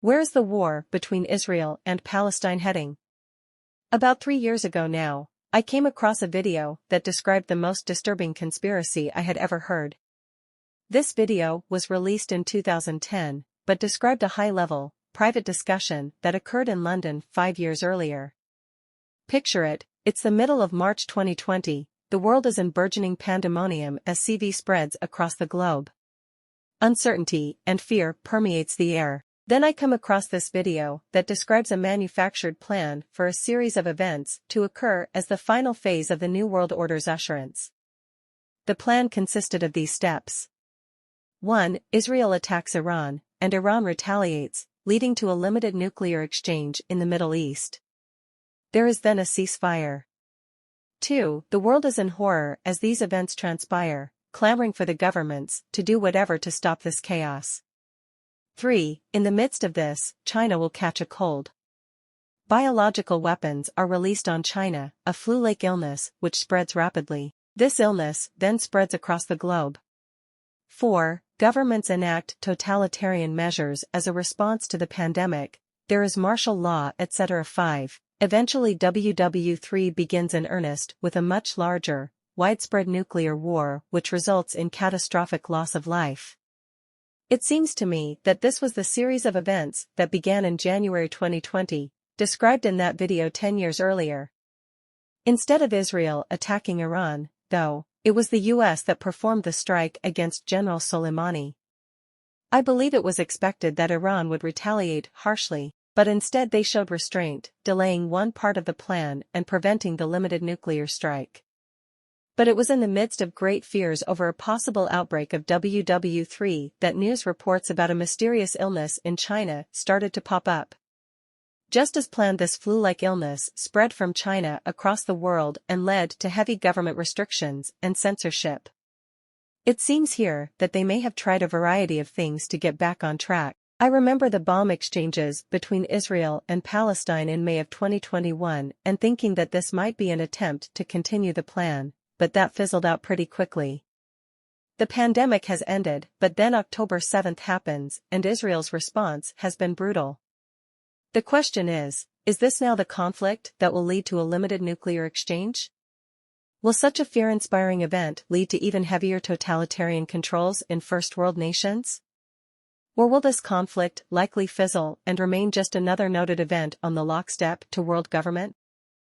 Where is the war between Israel and Palestine heading? About 3 years ago now, I came across a video that described the most disturbing conspiracy I had ever heard. This video was released in 2010, but described a high-level, private discussion that occurred in London 5 years earlier. Picture it, it's the middle of March 2020, the world is in burgeoning pandemonium as CV spreads across the globe. Uncertainty and fear permeates the air. Then I come across this video that describes a manufactured plan for a series of events to occur as the final phase of the New World Order's usherance. The plan consisted of these steps. 1. Israel attacks Iran, and Iran retaliates, leading to a limited nuclear exchange in the Middle East. There is then a ceasefire. 2. The world is in horror as these events transpire, clamoring for the governments to do whatever to stop this chaos. 3. In the midst of this, China will catch a cold. Biological weapons are released on China, a flu-like illness which spreads rapidly. This illness then spreads across the globe. 4. Governments enact totalitarian measures as a response to the pandemic, there is martial law etc. 5. Eventually WW3 begins in earnest with a much larger, widespread nuclear war which results in catastrophic loss of life. It seems to me that this was the series of events that began in January 2020, described in that video 10 years earlier. Instead of Israel attacking Iran, though, it was the US that performed the strike against General Soleimani. I believe it was expected that Iran would retaliate harshly, but instead they showed restraint, delaying one part of the plan and preventing the limited nuclear strike. But it was in the midst of great fears over a possible outbreak of WW3 that news reports about a mysterious illness in China started to pop up. Just as planned, this flu-like illness spread from China across the world and led to heavy government restrictions and censorship. It seems here that they may have tried a variety of things to get back on track. I remember the bomb exchanges between Israel and Palestine in May of 2021 and thinking that this might be an attempt to continue the plan, but that fizzled out pretty quickly. The pandemic has ended, but then October 7th happens and Israel's response has been brutal. The question is this now the conflict that will lead to a limited nuclear exchange? Will such a fear-inspiring event lead to even heavier totalitarian controls in first world nations? Or will this conflict likely fizzle and remain just another noted event on the lockstep to world government?